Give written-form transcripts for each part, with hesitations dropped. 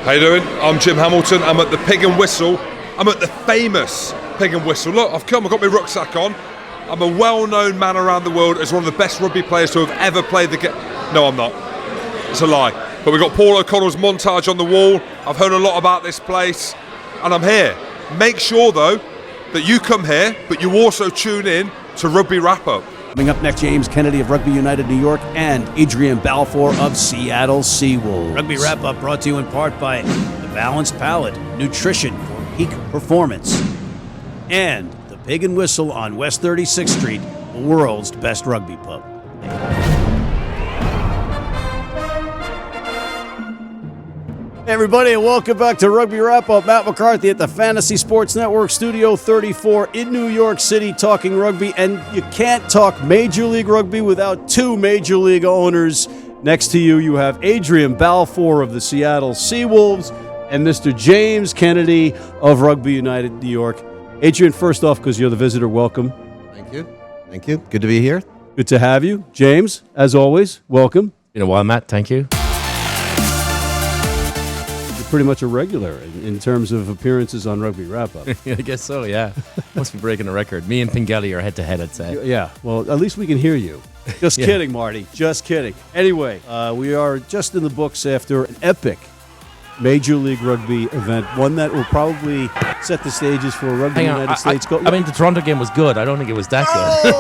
How you doing? I'm Jim Hamilton. I'm at the Pig and Whistle. I'm at the famous Pig and Whistle. Look, I've got my rucksack on. I'm a well-known man around the world as one of the best rugby players to have ever played the game. No, I'm not. It's a lie. But we've got Paul O'Connell's montage on the wall. I've heard a lot about this place, and I'm here. Make sure, though, that you come here, but you also tune in to Rugby Wrap-Up. Coming up next, James Kennedy of Rugby United New York and Adrian Balfour of Seattle Seawolves. Rugby Wrap-Up brought to you in part by The Balanced Palate, nutrition for peak performance, and the Pig and Whistle on West 36th Street, the world's best rugby pub. Hey everybody, and welcome back to Rugby Wrap-Up. Matt McCarthy at the Fantasy Sports Network, Studio 34 in New York City, talking rugby. And you can't talk Major League Rugby without two Major League owners. Next to you, you have Adrian Balfour of the Seattle Seawolves and Mr. James Kennedy of Rugby United New York. Adrian, first off, because you're the visitor, welcome. Thank you. Thank you. Good to be here. Good to have you. James, as always, welcome. Been a while, Matt. Thank you. Pretty much a regular in terms of appearances on Rugby Wrap-Up. I guess so, yeah. Must be breaking a record. Me and Pingelli are head-to-head, I'd say. Yeah, well, at least we can hear you. Just kidding, Marty. Just kidding. Anyway, we are just in the books after an epic Major League Rugby event, one that will probably set the stages for a Rugby United States. I mean, the Toronto game was good. I don't think it was that good.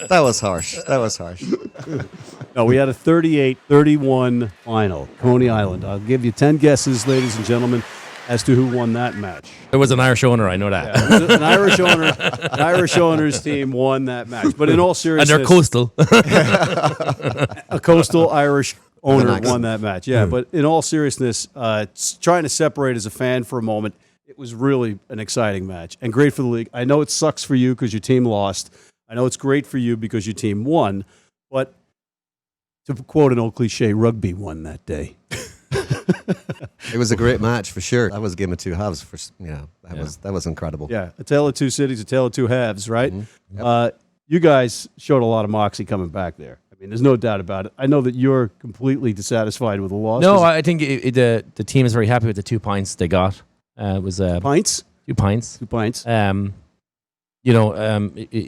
That was harsh. That was harsh. No, we had a 38-31 final, Coney Island. I'll give you 10 guesses, ladies and gentlemen, as to who won that match. It was an Irish owner, I know that. Yeah, an Irish owner's team won that match. But in all seriousness, and they're coastal. A coastal Irish owner won that match. Yeah, but in all seriousness, trying to separate as a fan for a moment, it was really an exciting match and great for the league. I know it sucks for you because your team lost. I know it's great for you because your team won. But to quote an old cliche, rugby won that day. It was a great match for sure. That was a game of two halves. That was incredible. Yeah, a tale of two cities, a tale of two halves, right? Mm-hmm. Yep. You guys showed a lot of moxie coming back there. I mean, there's no doubt about it. I know that you're completely dissatisfied with the loss. No, I think the team is very happy with the 2 points they got. It was pints? 2 pints. 2 pints. It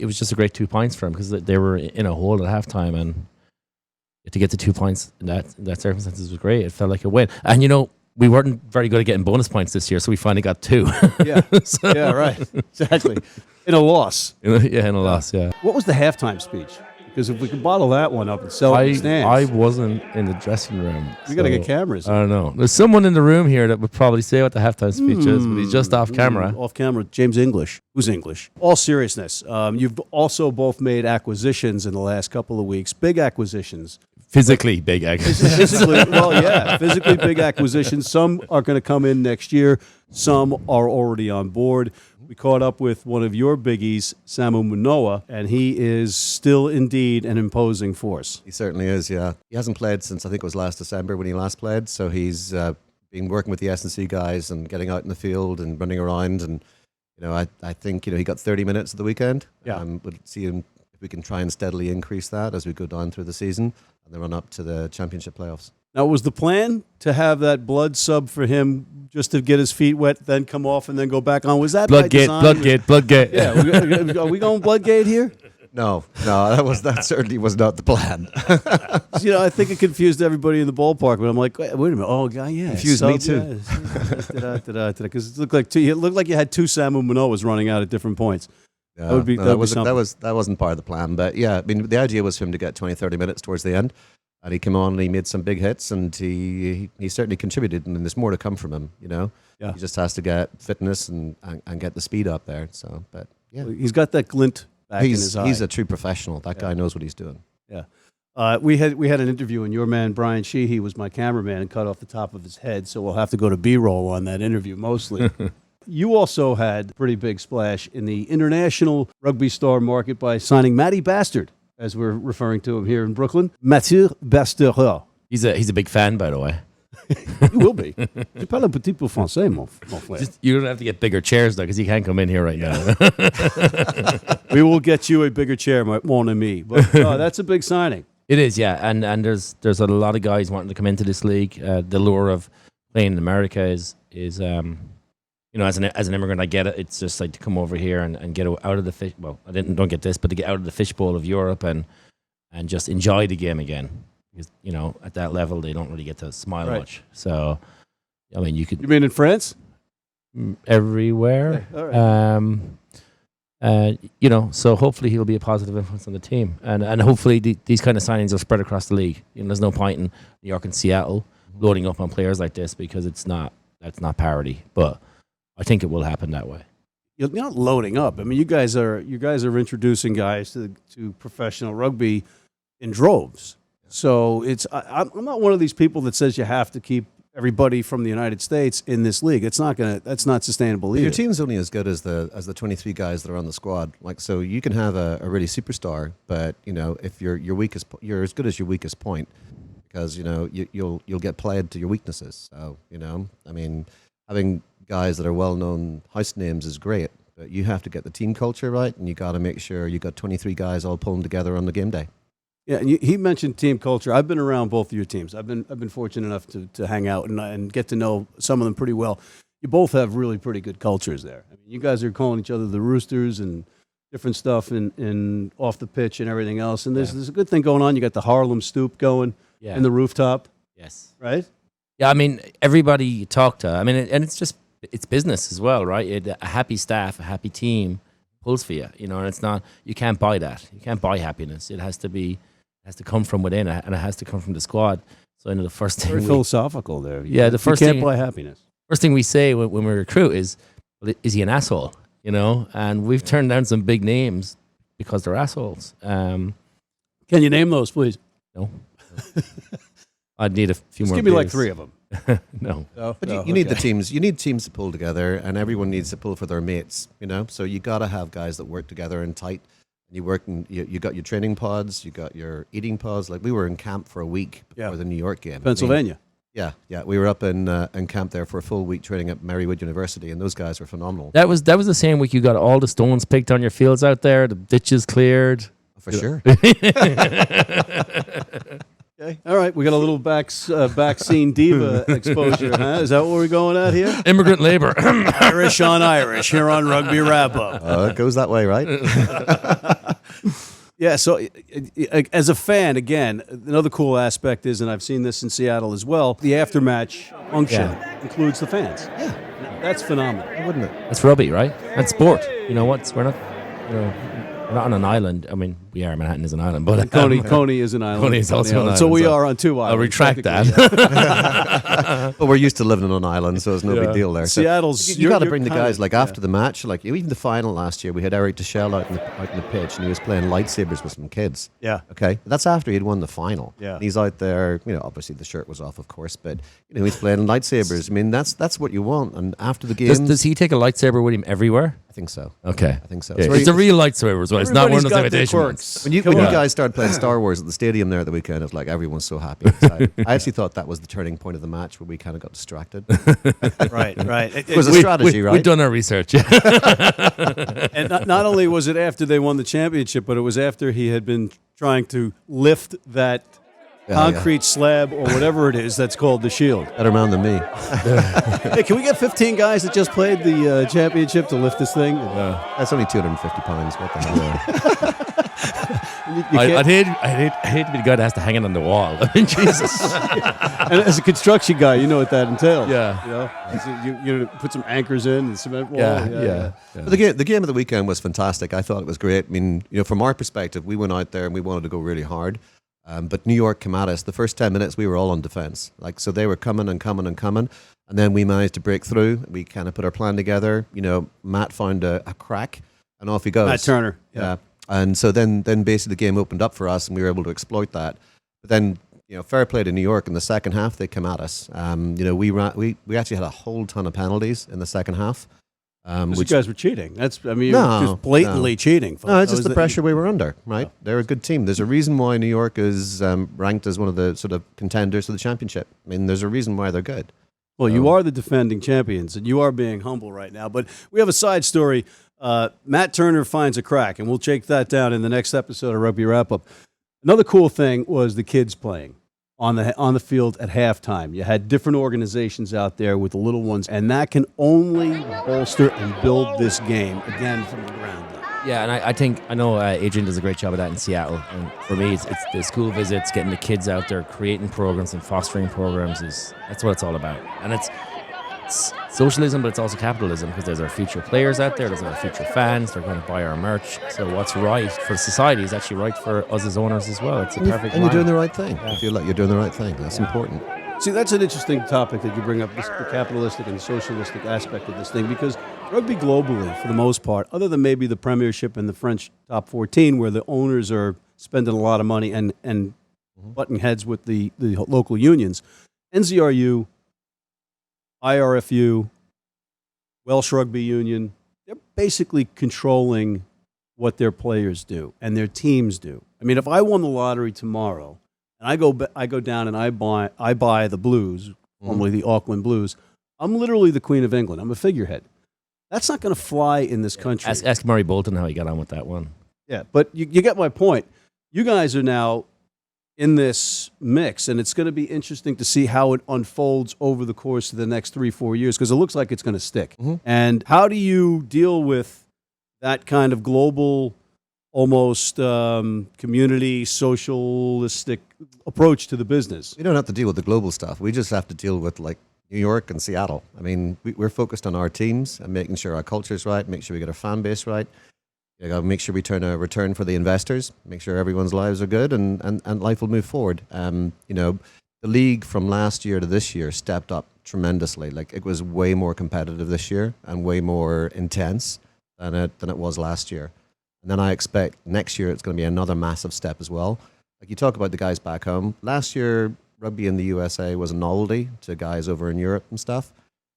was just a great 2 points for them because they were in a hole at halftime, and to get the 2 points in that circumstances was great. It felt like a win. And, we weren't very good at getting bonus points this year, so we finally got 2. Yeah, yeah, right. Exactly. In a loss. In a loss, yeah. What was the halftime speech? Because if we could bottle that one up and sell it in the stands. I wasn't in the dressing room. We got to get cameras. I don't know. There's someone in the room here that would probably say what the halftime speech is, but he's just off camera. Off camera. James English. Who's English? All seriousness, you've also both made acquisitions in the last couple of weeks. Big acquisitions. Physically big acquisitions. Physically big acquisitions. Some are going to come in next year. Some are already on board. We caught up with one of your biggies, Samu Manoa, and he is still indeed an imposing force. He certainly is, yeah. He hasn't played since I think it was last December when he last played, so he's been working with the S&C guys and getting out in the field and running around, and I think he got 30 minutes at the weekend. Yeah. We'll see him if we can try and steadily increase that as we go down through the season and then run up to the championship playoffs. Now, was the plan to have that blood sub for him just to get his feet wet, then come off and then go back on? Was that Bloodgate? Yeah, are we going Bloodgate here? No, that certainly was not the plan. I think it confused everybody in the ballpark. But I'm like, wait a minute. Oh, God, yeah. Confused me too. Because it looked like you had 2 Samu Manoas running out at different points. Yeah, that wasn't part of the plan. But yeah, I mean, the idea was for him to get 20, 30 minutes towards the end. And he came on and he made some big hits, and he certainly contributed, and there's more to come from him, Yeah. He just has to get fitness and get the speed up there. So, but yeah. He's got that glint back in his eye. He's a true professional. That guy knows what he's doing. Yeah. We had an interview, and your man, Brian Sheehy, was my cameraman and cut off the top of his head, so we'll have to go to B-roll on that interview mostly. You also had a pretty big splash in the international rugby star market by signing Matty Bastard, as we're referring to him here in Brooklyn. Mathieu Bastard. He's a big fan, by the way. You will be. Je parle un petit peu français, mon frère. You're going to have to get bigger chairs, though, because he can't come in here right now. We will get you a bigger chair, mon ami. But that's a big signing. It is, yeah, and there's a lot of guys wanting to come into this league. The lure of playing in America is as an immigrant, I get it. It's just like to come over here and get out of the fish. Well, don't get this, but to get out of the fishbowl of Europe and just enjoy the game again. Because at that level, they don't really get to smile much. So, I mean, you mean in France? Everywhere. Okay. All right. So hopefully he'll be a positive influence on the team, and hopefully these kind of signings are spread across the league. There's no point in New York and Seattle loading up on players like this because that's not parity. But I think it will happen that way. You're not loading up. I mean, you guys are introducing guys to professional rugby in droves. So I'm not one of these people that says you have to keep everybody from the United States in this league. That's not sustainable either. Your team's only as good as the 23 guys that are on the squad. Like, so you can have a really superstar, but if you're as good as your weakest point, because you'll get played to your weaknesses. So I mean, having guys that are well-known house names is great, but you have to get the team culture right, and you got to make sure you got 23 guys all pulling together on the game day. Yeah, and he mentioned team culture. I've been around both of your teams. I've been fortunate enough to hang out and get to know some of them pretty well. You both have really pretty good cultures there. I mean, you guys are calling each other the Roosters and different stuff in off the pitch and everything else. And there's a good thing going on. You got the Harlem Stoop going in the rooftop. Yes. Right? Yeah, I mean, everybody you talk to, I mean, and it's business as well, right? A happy staff, a happy team pulls for you, and it's not, you can't buy that. You can't buy happiness. It has to come from within, and it has to come from the squad. So the first thing very philosophical there. The first you can't thing, buy happiness. First thing we say when we recruit is he an asshole? And we've turned down some big names because they're assholes. Can you name those, please? No. I'd need a few more. Give me like 3 of them. No. But you need the teams. You need teams to pull together, and everyone needs to pull for their mates. So you got to have guys that work together and tight. You work and you got your training pods, you got your eating pods. Like, we were in camp for a week before the New York game. Pennsylvania. Yeah. We were up in camp there for a full week training at Marywood University, and those guys were phenomenal. That was the same week you got all the stones picked on your fields out there, the ditches cleared. For sure. Okay. All right, we got a little back scene diva exposure, huh? Is that what we're going at here? Immigrant labor. Irish on Irish here on Rugby Wrap-Up. It goes that way, right? Yeah, so as a fan, again, another cool aspect is, and I've seen this in Seattle as well, the after-match function includes the fans. Yeah. That's phenomenal. Wouldn't it? That's rugby, right? That's sport. We're not, we're not on an island. I mean, we are. Manhattan is an island, but Coney is an island. Coney is also an island. So we are on 2 islands. I'll retract that. But we're used to living on an island, so it's no big deal there. Seattle's. You got to bring the guys after the match. Like, even the final last year, we had Eric Deschelle out in the pitch, and he was playing lightsabers with some kids. Yeah. Okay. That's after he'd won the final. Yeah. And he's out there. Obviously the shirt was off, of course, but he's playing lightsabers. I mean, that's what you want. And after the game, does he take a lightsaber with him everywhere? I think so. Okay. I think so. Yeah. It's a real lightsaber as well. It's not one of those imitation ones. When you guys started playing Star Wars at the stadium there the weekend, it was like everyone's so happy. I actually thought that was the turning point of the match where we kind of got distracted. Right. It was a strategy, right? We've done our research. And not only was it after they won the championship, but it was after he had been trying to lift that concrete slab or whatever it is that's called the shield. Better man than me. Hey, can we get 15 guys that just played the championship to lift this thing? That's only 250 pounds. What the hell? I'd hate to be the guy that has to hang it on the wall. I mean, Jesus. And as a construction guy, you know what that entails. Yeah. You put some anchors in and cement wall. Yeah. But the game of the weekend was fantastic. I thought it was great. I mean, from our perspective, we went out there and we wanted to go really hard. But New York came at us. The first 10 minutes, we were all on defense. So they were coming and coming and coming. And then we managed to break through. We kind of put our plan together. Matt found a crack, and off he goes. Matt Turner. Yeah. And so then basically the game opened up for us, and we were able to exploit that. But then, fair play to New York. In the second half, they came at us. We actually had a whole ton of penalties in the second half. Which you guys were cheating. Just blatantly cheating. No, it's just the pressure we were under, right? They're a good team. There's a reason why New York is ranked as one of the sort of contenders for the championship. I mean, there's a reason why they're good. Well, you are the defending champions, and you are being humble right now. But we have a side story. Matt Turner finds a crack, and we'll take that down in the next episode of Rugby Wrap-Up. Another cool thing was the kids playing on the field at halftime. You had different organizations out there with the little ones, and that can only bolster and build this game again from the ground up. Yeah, and I know Adrian does a great job of that in Seattle. And for me, it's the school visits, getting the kids out there, creating programs and fostering programs. That's what it's all about. And it's socialism, but it's also capitalism, because there's our future players out there, there's our future fans, they're going to buy our merch. So what's right for society is actually right for us as owners as well. It's a perfect. And you're doing the right thing. I feel like you're doing the right thing. That's important. See, that's an interesting topic that you bring up, the capitalistic and socialistic aspect of this thing, because rugby globally, for the most part, other than maybe the Premiership and the French top 14, where the owners are spending a lot of money and butting heads with the local unions, NZRU, IRFU, Welsh Rugby Union, they're basically controlling what their players do and their teams do. I mean, if I won the lottery tomorrow and I go down and I buy the Blues, formerly the Auckland Blues, I'm literally the Queen of England. I'm a figurehead. That's not going to fly in this country. Ask Murray Bolton how he got on with that one. Yeah, but you get my point. You guys are now in this mix, and it's going to be interesting to see how it unfolds over the course of the next 3-4 years, because it looks like it's going to stick. And how do you deal with that kind of global, almost community, socialistic approach to the business? We don't have to deal with the global stuff. We just have to deal with, like, New York and Seattle. I mean, we're focused on our teams and making sure our culture's right, make sure we get our fan base right. You got to make sure we turn a return for the investors, make sure everyone's lives are good, and life will move forward. You know, the league from last year to this year stepped up tremendously. Like, it was way more competitive this year and way more intense than it was last year. And then I expect next year it's going to be another massive step as well. Like, you talk about the guys back home. Last year, rugby in the USA was a novelty to guys over in Europe and stuff,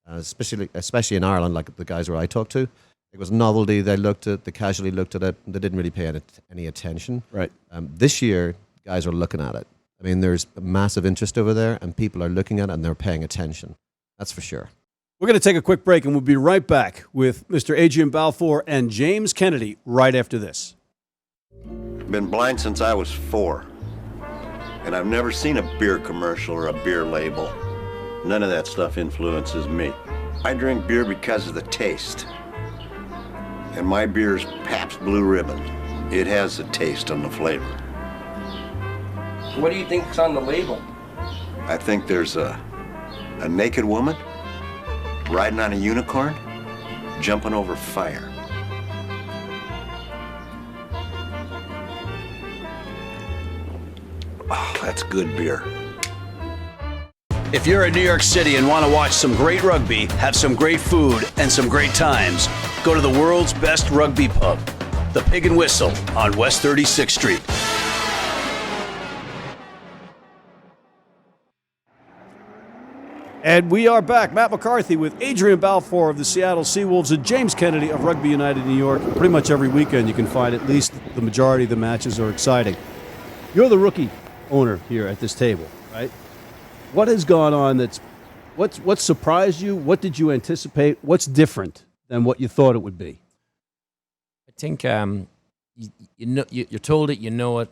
especially in Ireland, like the guys where I talked to. It was a novelty. They casually looked at it. They didn't really pay any attention. Right. This year, guys are looking at it. I mean, there's a massive interest over there, and people are looking at it, and they're paying attention. That's for sure. We're going to take a quick break, and we'll be right back with Mr. Adrian Balfour and James Kennedy right after this. Been blind since I was 4, and I've never seen a beer commercial or a beer label. None of that stuff influences me. I drink beer because of the taste. And my beer's Pabst Blue Ribbon. It has the taste and the flavor. What do you think's on the label? I think there's a naked woman riding on a unicorn, jumping over fire. Oh, that's good beer. If you're in New York City and want to watch some great rugby, have some great food, and some great times, go to the world's best rugby pub, the Pig and Whistle on West 36th Street. And we are back. Matt McCarthy with Adrian Balfour of the Seattle Seawolves and James Kennedy of Rugby United New York. Pretty much every weekend you can find at least the majority of the matches are exciting. You're the rookie owner here at this table, right? What has gone on what surprised you? What did you anticipate? What's different than what you thought it would be? I think you're told it, you know it,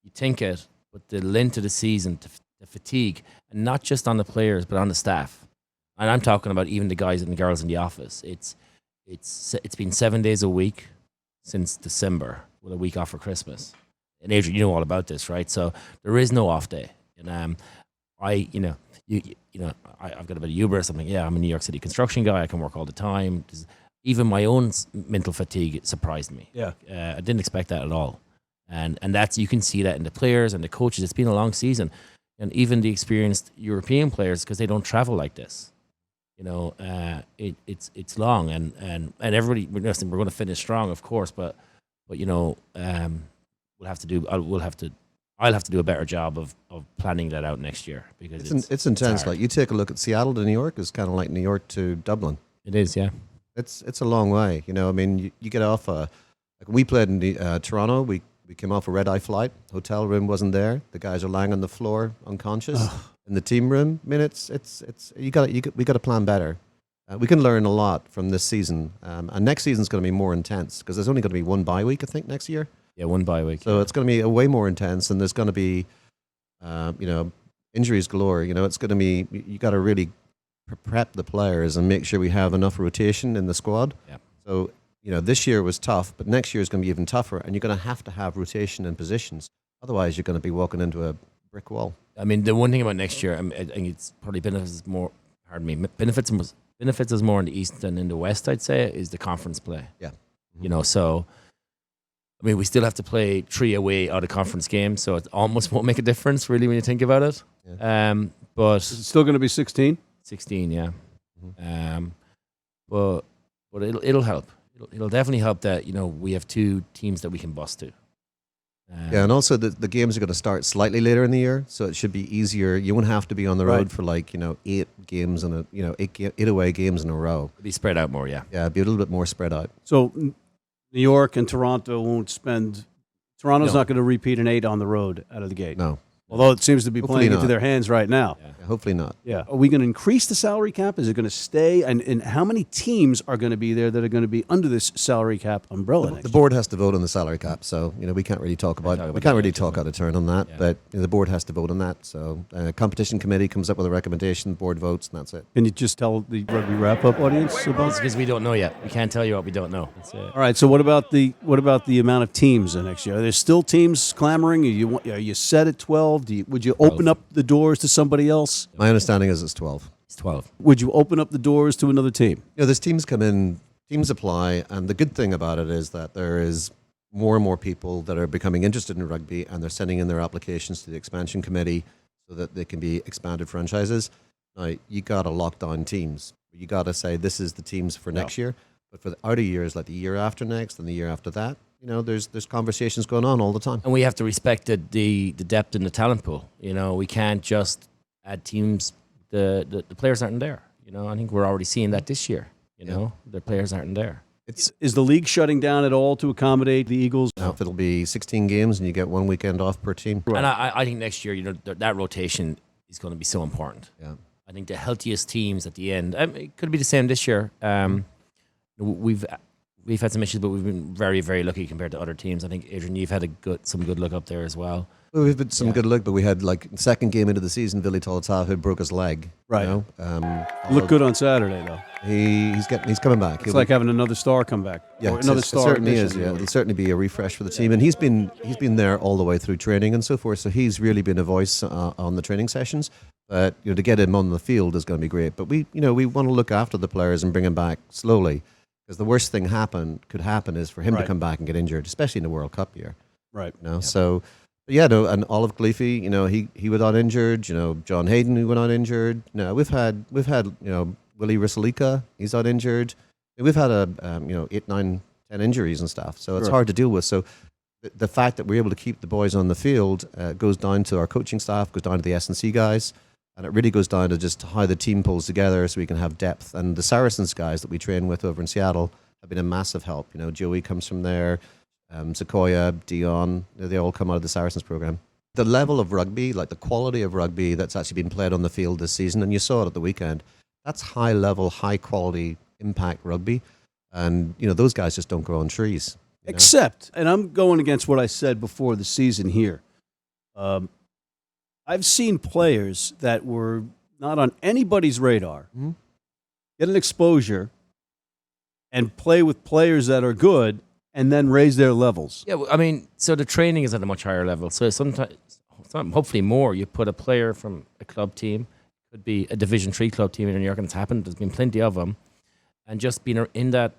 you think it, but the length of the season, the fatigue, and not just on the players, but on the staff. And I'm talking about even the guys and the girls in the office. It's been 7 days a week since December, with a week off for Christmas. And Adrian, you know all about this, right? So there is no off day. And I've got a bit of hubris. I'm like, yeah, I'm a New York City construction guy. I can work all the time. Even my own mental fatigue surprised me. Yeah, I didn't expect that at all. And that's, you can see that in the players and the coaches. It's been a long season, and even the experienced European players, because they don't travel like this. You know, it's long, and everybody. We're going to finish strong, of course, but you know, I'll have to do a better job of planning that out next year, because it's intense. hard. Like, you take a look at Seattle to New York, it's kind of like New York to Dublin. It is, yeah. It's a long way. You know, I mean, you get off like we played in Toronto. We came off a red-eye flight. Hotel room wasn't there. The guys are lying on the floor unconscious in the team room. I mean, we got to plan better. We can learn a lot from this season, and next season's going to be more intense, because there's only going to be one bye week, I think, next year. Yeah, 1 bye week. So it's going to be a way more intense, and there's going to be, injuries galore. It's going to be, you got to really prep the players and make sure we have enough rotation in the squad. Yeah. So, this year was tough, but next year is going to be even tougher, and you're going to have rotation in positions. Otherwise, you're going to be walking into a brick wall. I mean, the one thing about next year, I think it's probably benefits more. Pardon me, benefits us more in the East than in the West. I'd say is the conference play. Yeah. So. I mean, we still have to play 3 away out of conference games, so it almost won't make a difference, really, when you think about it. Yeah. But Is it still going to be 16? 16, yeah. But it'll help. It'll definitely help that we have 2 teams that we can bust to. Yeah, and also the games are going to start slightly later in the year, so it should be easier. You won't have to be on the road for 8 games in a 8 away games in a row. It'll be spread out more, yeah. Yeah, be a little bit more spread out. So New York and Toronto won't spend. Toronto's not going to repeat an 8 on the road out of the gate. No. Although it seems to be Hopefully playing not. into their hands right now. Yeah, hopefully not. Yeah. Are we going to increase the salary cap? Is it going to stay? And how many teams are going to be there that are going to be under this salary cap umbrella next The board has to vote on the salary cap, so we can't really talk about we can't really talk out of turn on that. Yeah. But the board has to vote on that. So competition committee comes up with a recommendation, board votes, and that's it. Can you just tell the Rugby Wrap-Up audience about? It's because we don't know yet. We can't tell you what we don't know. All right. So what about the amount of teams next year? Are there still teams clamoring? Are you set at 12? Would you open up the doors to somebody else? My understanding is it's 12. It's 12. Would you open up the doors to another team? There's teams come in, teams apply, and the good thing about it is that there is more and more people that are becoming interested in rugby, and they're sending in their applications to the expansion committee so that they can be expanded franchises. Now, you got to lock down teams. You got to say this is the teams for next year, but for the outer years, like the year after next and the year after that, there's conversations going on all the time. And we have to respect the depth in the talent pool. We can't just add teams. The players aren't there. I think we're already seeing that this year. The players aren't there. Is the league shutting down at all to accommodate the Eagles? Now, if it'll be 16 games and you get 1 weekend off per team. And I think next year, that rotation is going to be so important. Yeah. I think the healthiest teams at the end. It could be the same this year. We've had some issues, but we've been very, very lucky compared to other teams. I think, Adrian, you've had some good luck up there as well. Well, we've had some good luck, but we had second game into the season, Billy Tolatahu broke his leg. Right. Looked good on Saturday though. He's coming back. It's like having another star come back. Yeah, or another it star. certainly is. Yeah, it'll certainly be a refresh for the team, and he's been there all the way through training and so forth. So he's really been a voice on the training sessions. But to get him on the field is going to be great. But we want to look after the players and bring him back slowly, because the worst thing could happen is for him to come back and get injured, especially in the World Cup year. Right. So. And Olive Gleafy, he went on injured. John Hayden, who went on injured. No, we've had Willie Risalika, he's on injured. We've had 8, 9, 10 injuries and stuff. So it's hard to deal with. So the fact that we're able to keep the boys on the field goes down to our coaching staff, goes down to the S&C guys, and it really goes down to just how the team pulls together so we can have depth. And the Saracens guys that we train with over in Seattle have been a massive help. Joey comes from there. Sequoia, Dion, they all come out of the Saracens program. The level of rugby, like the quality of rugby that's actually been played on the field this season, and you saw it at the weekend, that's high level, high quality impact rugby. And, those guys just don't grow on trees. Except, and I'm going against what I said before the season here. I've seen players that were not on anybody's radar get an exposure and play with players that are good and then raise their levels. Yeah, I mean, so the training is at a much higher level. So sometimes, hopefully more, you put a player from a club team, could be a Division 3 club team in New York, and it's happened. There's been plenty of them. And just being in that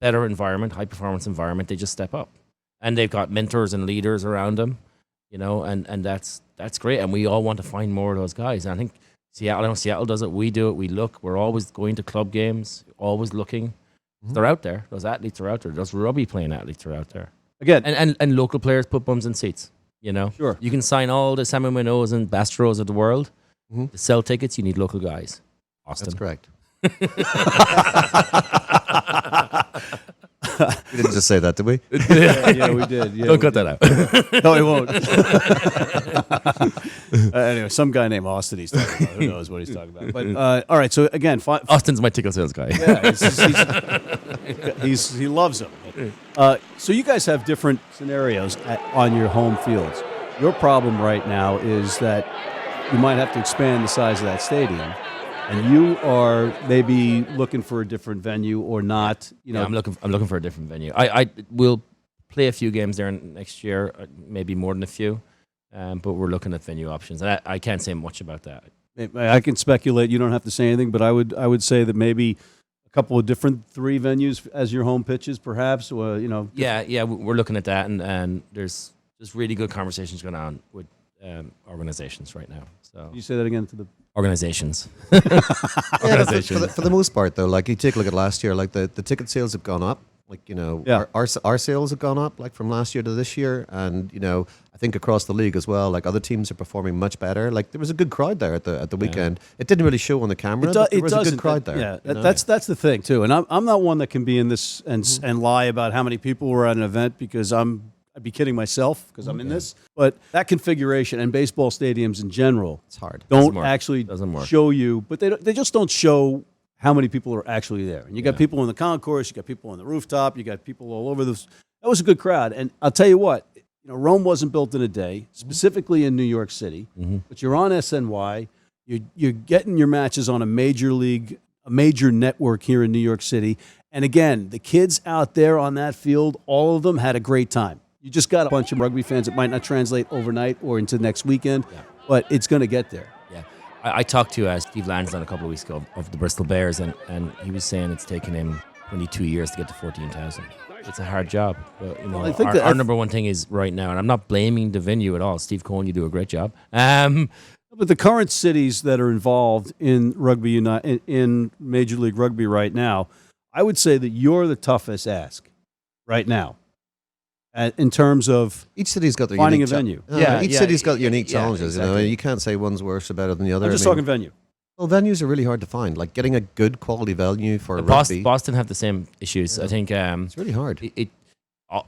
better environment, high-performance environment, they just step up. And they've got mentors and leaders around them, and that's great. And we all want to find more of those guys. And I think Seattle does it. We do it. We look. We're always going to club games, always looking. They're out there. Those athletes are out there. Those rugby playing athletes are out there. Again, and local players put bums in seats. Sure. You can sign all the Samuel Minots and Bastros of the world. To sell tickets, you need local guys. Austin. That's correct. We didn't just say that, did we? yeah, we did. Yeah, Don't cut that out. No, he won't. Anyway, some guy named Austin he's talking about. Who knows what he's talking about? But all right, so again, Austin's my tickle sales guy. Yeah, he loves him. So you guys have different scenarios on your home fields. Your problem right now is that you might have to expand the size of that stadium, and you are maybe looking for a different venue or not. I'm looking for a different venue. I will play a few games there next year, maybe more than a few, but we're looking at venue options. And I can't say much about that. I can speculate. You don't have to say anything, but I would say that maybe a couple of different 3 venues as your home pitches, perhaps. Yeah, we're looking at that, and there's really good conversations going on with organizations right now. So you say that again to the organizations. Yeah, for the most part, though, like you take a look at last year, like the ticket sales have gone up. Like, our sales have gone up, like from last year to this year. And, I think across the league as well, like other teams are performing much better. Like there was a good crowd there at the weekend. It didn't really show on the camera, but there was a good crowd there. Yeah, that's the thing too. And I'm not one that can be in this and lie about how many people were at an event, because I'd be kidding myself because I'm in this. But that configuration and baseball stadiums in general, it's hard. Don't actually show you, but they just don't show how many people are actually there. And you got people in the concourse, you got people on the rooftop, you got people all over this. That was a good crowd. And I'll tell you what, Rome wasn't built in a day, specifically in New York City. But you're on SNY. You're getting your matches on a major league, a major network here in New York City. And again, the kids out there on that field, all of them had a great time. You just got a bunch of rugby fans. It might not translate overnight or into next weekend, but it's going to get there. Yeah. I talked to Steve Lansdowne a couple of weeks ago of the Bristol Bears, and he was saying it's taken him 22 years to get to 14,000. It's a hard job. But, I think our number one thing is right now, and I'm not blaming the venue at all. Steve Cohen, you do a great job. But the current cities that are involved in rugby in Major League Rugby right now, I would say that you're the toughest ask right now. In terms of each city's got their finding unique a venue. Each city's got unique challenges. Exactly. You can't say one's worse or better than the other. I'm just talking venue. Well, venues are really hard to find. Like getting a good quality venue for rugby. Boston have the same issues. I think it's really hard.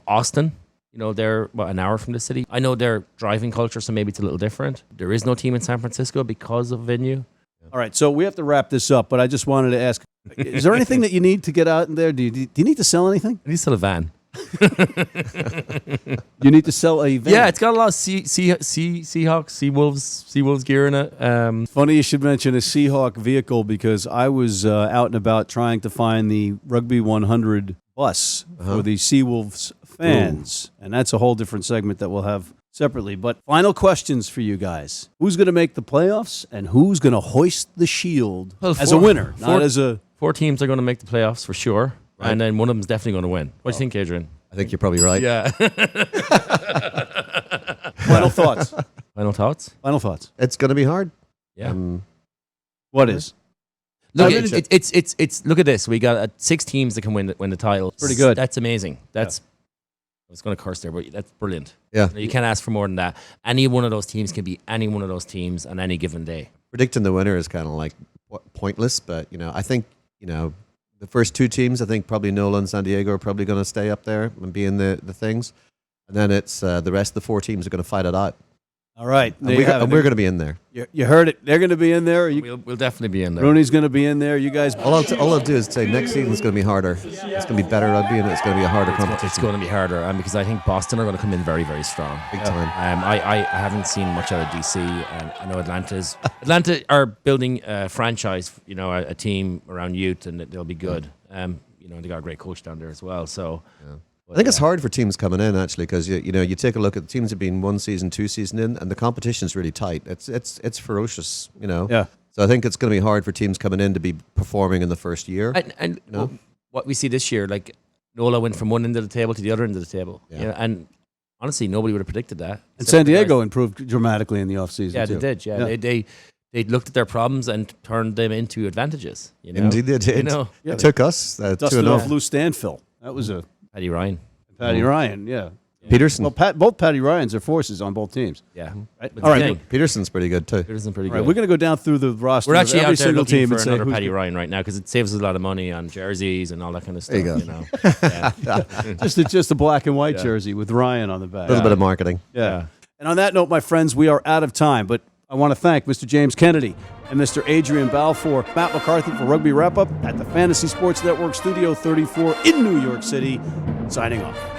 Austin, they're an hour from the city. I know their driving culture, so maybe it's a little different. There is no team in San Francisco because of venue. All right, so we have to wrap this up, but I just wanted to ask, is there anything that you need to get out in there? Do you need to sell anything? I need to sell a van. You need to sell a van? Yeah, it's got a lot of Seahawks, Seawolves gear in it. Funny you should mention a Seahawk vehicle, because I was out and about trying to find the Rugby 100 bus for the Seawolves fans. And that's a whole different segment that we'll have separately. But final questions for you guys. Who's going to make the playoffs, and who's going to hoist the shield as a winner, not as a... 4 teams are going to make the playoffs for sure. Right. And then one of them is definitely going to win. What do you think, Adrian? I think you're probably right. Yeah. Final thoughts. Final thoughts. It's going to be hard. Yeah. What is? Look, it's look at this. We got 6 teams that can win the title. Pretty good. That's amazing. I was going to curse there, but that's brilliant. Yeah. You can't ask for more than that. Any one of those teams can be any one of those teams on any given day. Predicting the winner is kind of like pointless, but I think the first 2 teams, I think probably NOLA and San Diego are probably going to stay up there and be in the things. And then it's the rest of the 4 teams are going to fight it out. All right. And we're going to be in there. You heard it. They're going to be in there. We'll definitely be in there. RUNY's going to be in there. You guys. All I'll do is say next season's going to be harder. It's going to be better rugby, and it's going to be a harder competition. It's going to be harder, because I think Boston are going to come in very, very strong. Big time. I haven't seen much out of DC, and I know Atlanta are building a franchise, a team around youth, and they'll be good. They got a great coach down there as well. So. Yeah. I think it's hard for teams coming in, actually, because you take a look at the teams that have been 1 season, 2 season in, and the competition is really tight. It's ferocious, Yeah. So I think it's going to be hard for teams coming in to be performing in the first year. And what we see this year, like NOLA went from one end of the table to the other end of the table. Yeah. And honestly, nobody would have predicted that. And San Diego improved dramatically in the offseason. Yeah, they did. Yeah, they looked at their problems and turned them into advantages. Indeed, they did. It took us dusted off Lou Stanfill. That was a Paddy Ryan. Yeah. Peterson. Well, both Paddy Ryans are forces on both teams. Yeah. Right? All right. Peterson's pretty good too. Peterson's pretty All good. right, we're going to go down through the roster. We're actually of every out there single looking team for and say another Paddy Ryan right now, because it saves us a lot of money on jerseys and all that kind of stuff. There you go. Just a black and white jersey with Ryan on the back. A little bit of marketing. Yeah. And on that note, my friends, we are out of time, but I want to thank Mr. James Kennedy and Mr. Adrian Balfour, Matt McCarthy for Rugby Wrap-Up at the Fantasy Sports Network Studio 34 in New York City. signing off.